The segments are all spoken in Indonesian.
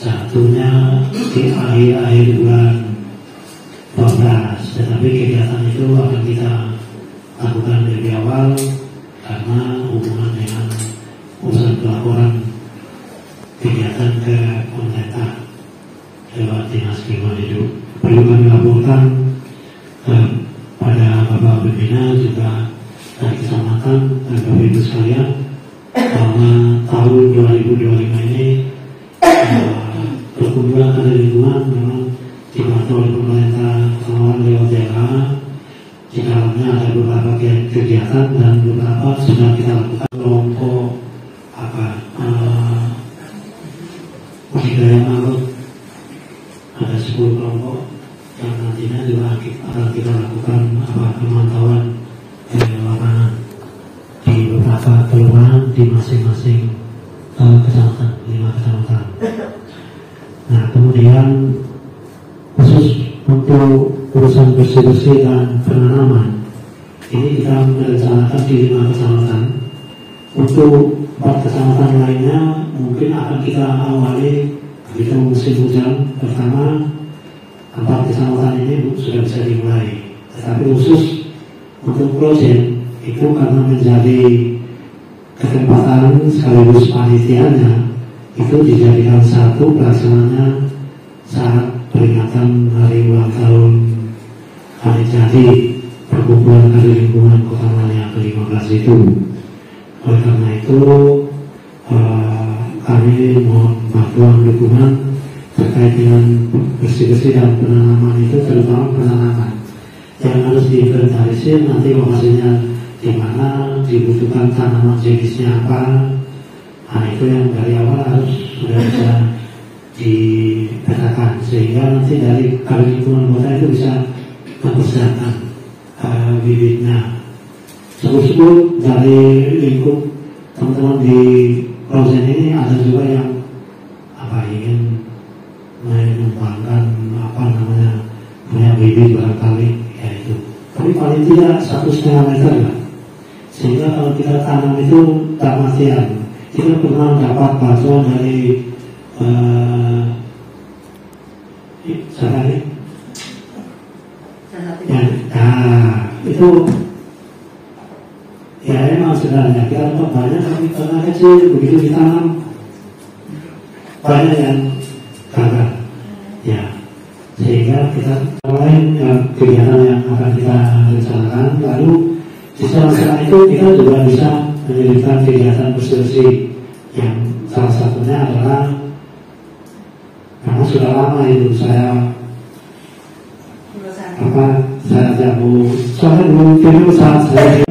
Satunya di akhir bulan 12, tetapi kegiatan itu akan kita lakukan dari awal karena hubungan dengan urusan pelaporan kegiatan ke pemerintah lewat Dinas Lingkungan Hidup. Perlu kami laporkan pada Bapak Pembina juga dari kecamatan dan Bapak Ibu sekalian bahwa tahun 2025 ini perkumpulan kader lingkungan memang dibantu oleh pemerintah kecamatan lewat DLH. Di dalamnya ada beberapa kegiatan dan beberapa sudah kita lakukan kelompok budidaya mangrove. Ada 10 kelompok yang nantinya juga akan kita lakukan pemantauan lapangan di beberapa kelurahan di masing-masing kecamatan, 5 kecamatan. Nah, kemudian khusus untuk urusan bersih-bersih dan penanaman ini kita merencanakan di 5 kecamatan. Untuk 4 kecamatan lainnya mungkin akan kita awali begitu musim hujan pertama. 4 kecamatan ini sudah bisa dimulai, tetapi khusus untuk Klojen itu karena menjadi ketempatan sekaligus panitianya itu dijadikan satu pelaksananya saat peringatan hari ulang tahun hari jadi perkumpulan kader lingkungan Kota Malang ke-15 itu. Oleh karena itu kami mohon bantuan dukungan terkait dengan bersih-bersih dan penanaman itu, terutama penanaman yang harus diinventarisir nanti lokasinya di mana, dibutuhkan tanaman jenisnya apa. Nah, itu yang dari awal harus sudah bisa dipetakan sehingga nanti dari kader lingkungan kota itu bisa mempersiapkan bibitnya. Sebut-sebut dari lingkup teman-teman di Klojen ini ada juga yang ingin mengembangkan punya bibit barangkali ya itu. Tapi paling tidak 1,5 meter lah. Sehingga kalau kita tanam itu tak matian. Kita pernah dapat bantuan dari itu ya emang sebenarnya kita dapat banyak, tapi karena kecil begitu ditanam banyak yang gagal ya, sehingga kita mulai kegiatan yang akan kita rencanakan. Lalu di saat itu kita juga bisa menyediakan kegiatan bersih-bersih yang salah satunya adalah karena sudah lama itu saya jago, soalnya belum film saat saya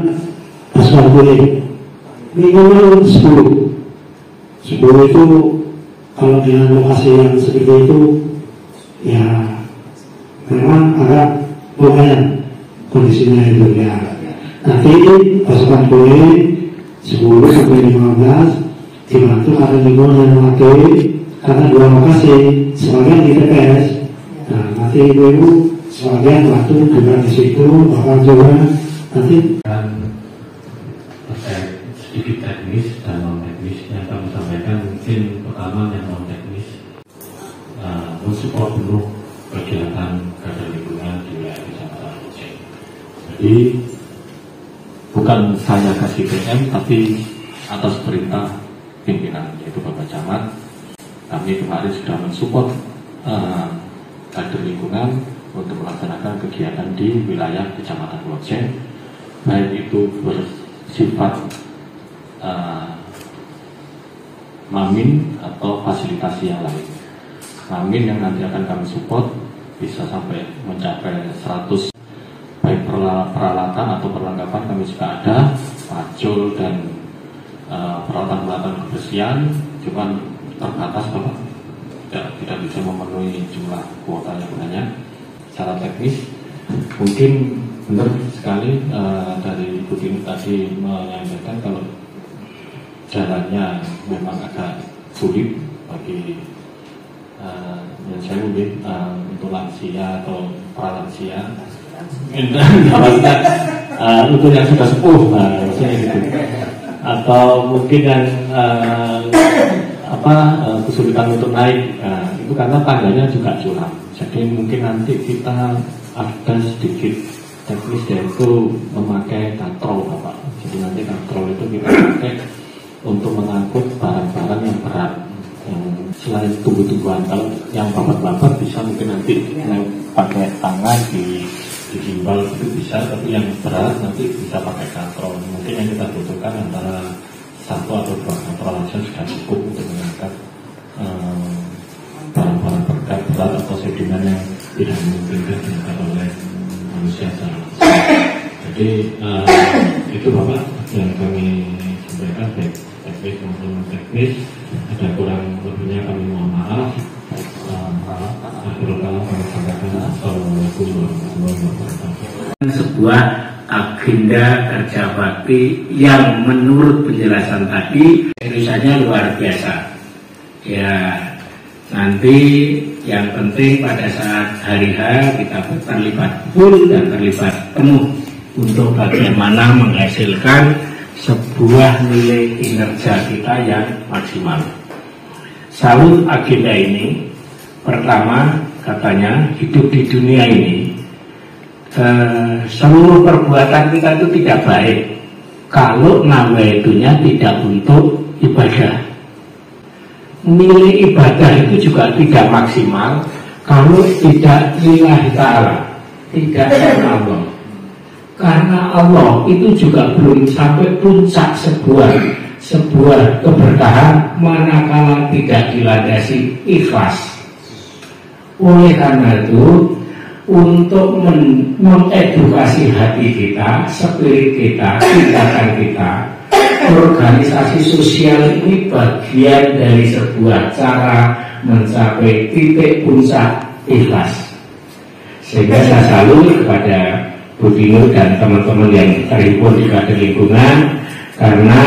asal boleh minimal 10 itu kalau dengan lokasi yang seperti itu ya memang agak lumayan kondisinya itu ya. Nanti pasukan boleh 10 sampai 15 dibantu ada lingkungan yang memakai karena 2 lokasi, sebagian di TPS. Nah, nanti ibu sebagian waktu juga di situ, bahkan juga nanti terkait sedikit teknis dan non teknis yang kami sampaikan. Mungkin pertama yang non teknis, mensupport penuh kegiatan kader lingkungan di wilayah Kecamatan Klojen. Jadi bukan saya kasih PM, tapi atas perintah pimpinan yaitu Bapak Camat, kami kemarin sudah mensupport kader lingkungan untuk melaksanakan kegiatan di wilayah Kecamatan Klojen, baik itu bersifat mamin atau fasilitasi yang lain. Mamin yang nanti akan kami support bisa sampai mencapai 100, baik peralatan atau perlengkapan kami juga ada, pacul dan peralatan-peralatan kebersihan, cuman terbatas Bapak, tidak bisa memenuhi jumlah kuotanya banyak. Secara teknis mungkin benar sekali dari Ibu Dini tadi menyampaikan kalau jalannya memang agak sulit bagi saya mungkin untuk lansia atau pralansia, untuk yang sudah sepuh, maksudnya gitu, atau mungkin yang kesulitan untuk naik, itu karena tangganya juga curam. Jadi mungkin nanti kita ada sedikit teknis, yaitu memakai katrol, Bapak. Jadi nanti katrol itu kita pakai untuk mengangkut barang-barang yang berat, selain tumbuh-tumbuhan. Kalau yang babat-babat bisa mungkin nanti pakai tangan di gimbal itu bisa, tapi yang berat nanti bisa pakai katrol. Mungkin yang kita butuhkan antara 1 atau 2 katrol saja sudah cukup untuk mengangkat barang-barang berat atau sedimen yang tidak memungkinkan diangkat oleh manusia secara langsung. Jadi itu Bapak yang kami sampaikan, baik teknis maupun non teknis. Ada kurang lebihnya kami mohon maaf. Kami sampaikan Assalamualaikum warahmatullahi wabarakatuh. Sebuah agenda kerja bakti yang menurut penjelasan tadi tulisannya luar biasa. Ya, nanti yang penting pada saat hari H kita terlibat full dan terlibat penuh untuk bagaimana menghasilkan sebuah nilai kinerja kita yang maksimal. Salut agenda ini. Pertama, katanya hidup di dunia ini seluruh perbuatan kita itu tidak baik kalau nawaitunya tidak untuk ibadah. Nilai ibadah itu juga tidak maksimal kalau tidak lillahi ta'ala, tidak karena Allah. Karena Allah itu juga belum sampai puncak sebuah keberkahan manakala tidak dilandasi ikhlas. Oleh karena itu, untuk mengedukasi hati kita, spirit kita, tindakan kita, organisasi sosial ini bagian dari sebuah cara mencapai titik puncak ikhlas. Sehingga saya salut kepada Bu Dino dan teman-teman yang terhimpun di Kader Lingkungan, karena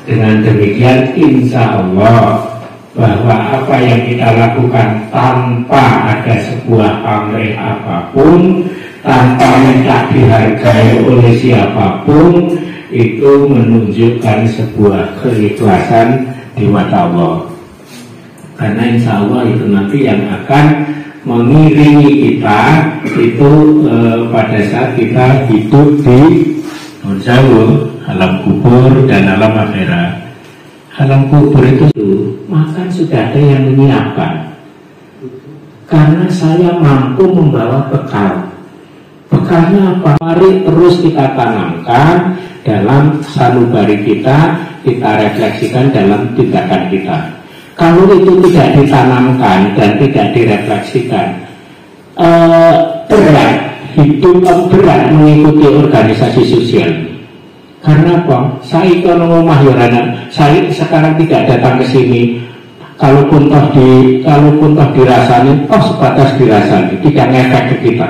dengan demikian insya Allah bahwa apa yang kita lakukan tanpa ada sebuah pamrih apapun, tanpa minta dihargai oleh siapapun, itu menunjukkan sebuah keikhlasan di mata Allah. Karena insya Allah itu nanti yang akan mengiringi kita itu pada saat kita hidup di alam kubur dan alam akhirat. Alam kubur itu makan sudah ada yang menyiapkan, karena saya mampu membawa bekal. Bekalnya apa? Mari terus kita tanamkan dalam sanubari kita refleksikan dalam tindakan kita. Kalau itu tidak ditanamkan dan tidak direfleksikan, berat hidup, berat mengikuti organisasi sosial. Karena apa? Saya ekonomi mahyorana, saya sekarang tidak datang ke sini. Kalaupun toh dirasani, toh sebatas dirasani, tidak ngefek ke kita.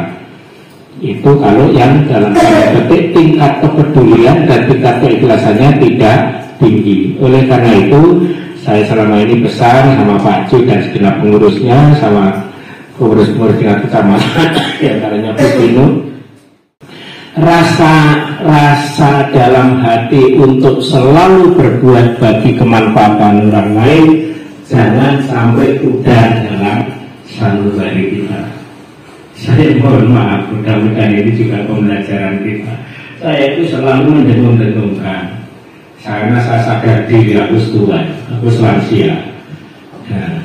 Itu kalau yang dalam tanda petik tingkat kepedulian dan tingkat keikhlasannya tidak tinggi. Oleh karena itu, saya selama ini pesan sama Pak Ju dan segenap pengurusnya, sama pengurus-pengurus tingkat kecamatan, diantaranya Bu Dino, rasa dalam hati untuk selalu berbuat bagi kemanfaatan orang lain jangan sampai pudar dalam sanubari kita. Saya mohon maaf, mudah-mudahan ini juga pembelajaran kita. Saya itu selalu mendengung-dengungkan, karena saya sadar diri aku tua, aku lansia. Nah,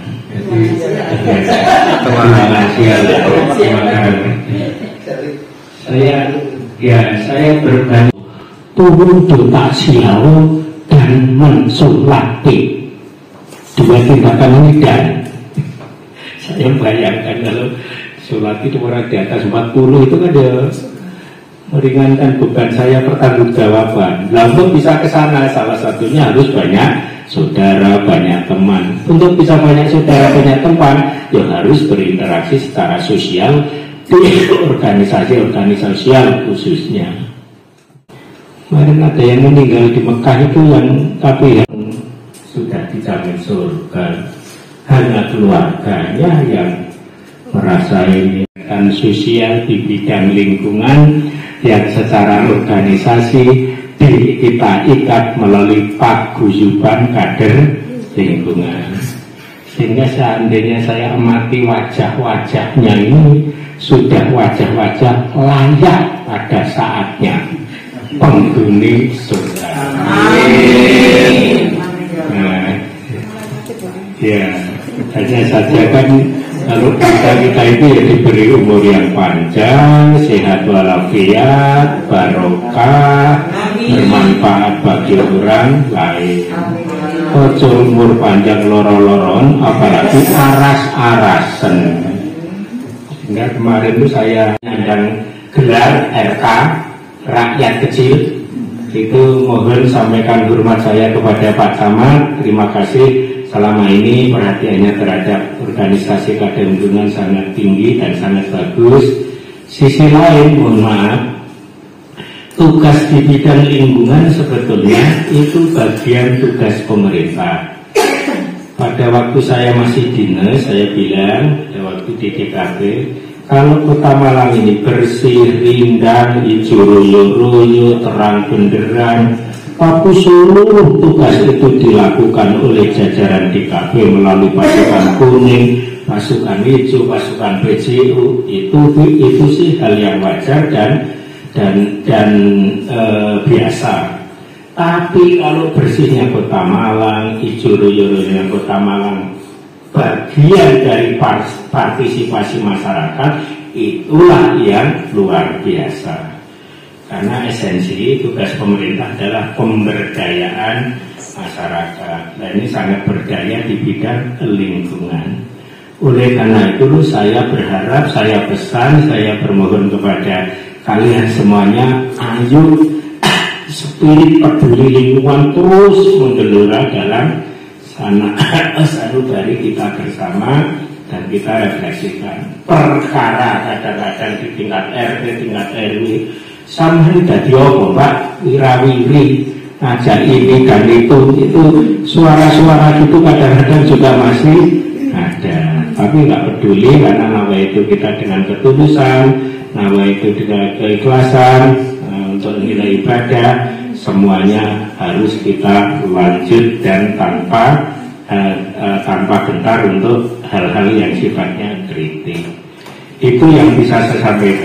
saya berbagi turun duta silau dan mensulati. Dua tindakan ini, dan saya bayangkan kalau sulati itu orang di atas 40 itu kan dia meringankan beban saya pertanggungjawaban. Lalu bisa ke sana, salah satunya harus banyak saudara, banyak teman. Untuk bisa banyak saudara, banyak teman, ya harus berinteraksi secara sosial di organisasi sosial khususnya. Kemarin ada yang meninggal di Mekah itu tapi yang sudah dijamin surga, hanya keluarganya yang merasai kan sosial di bidang lingkungan yang secara organisasi kita ikat melalui paguyuban kader lingkungan. Sehingga seandainya saya amati wajah-wajahnya ini sudah wajah-wajah layak pada saatnya penghuni surga. Nah, ya, hanya saja kan kalau kita itu ya diberi umur yang panjang, sehat walafiat, barokah, bermanfaat bagi orang lain. Ojo umur panjang loro-loron, apalagi aras-arasen. Sehingga kemarin itu saya nyandang gelar RK rakyat kecil. Itu mohon sampaikan hormat saya kepada Pak Camat. Terima kasih selama ini perhatiannya terhadap organisasi keagamaan sangat tinggi dan sangat bagus. Sisi lain, mohon maaf, tugas di bidang lingkungan sebetulnya itu bagian tugas pemerintah. Pada waktu saya masih dinas, saya bilang pada waktu di DKP, kalau Kota Malang ini bersih, rindang, hijau royo-royo, terang benderang, tapi seluruh tugas itu dilakukan oleh jajaran DKP melalui pasukan kuning, pasukan hijau, pasukan PJU, itu sih hal yang wajar dan biasa. Tapi kalau bersihnya Kota Malang, hijau royo-royonya Kota Malang, bagian dari partisipasi masyarakat, itulah yang luar biasa. Karena esensi tugas pemerintah adalah pemberdayaan masyarakat. Dan ini sangat berdaya di bidang lingkungan. Oleh karena itu saya berharap, saya pesan, saya bermohon kepada kalian semuanya, ayo spirit peduli lingkungan terus menggelora dalam sanubari kita bersama, dan kita refleksikan perkara kadang-kadang di tingkat RT, tingkat RW sama dadi apa Pak, wirawiri ngajak ini dan itu suara-suara itu kadang-kadang juga masih ada, tapi nggak peduli karena nama itu kita dengan ketulusan, nama itu dengan keikhlasan untuk nilai ibadah, semuanya harus kita lanjut dan tanpa gentar untuk hal-hal yang sifatnya kritik. Itu yang bisa saya sampaikan.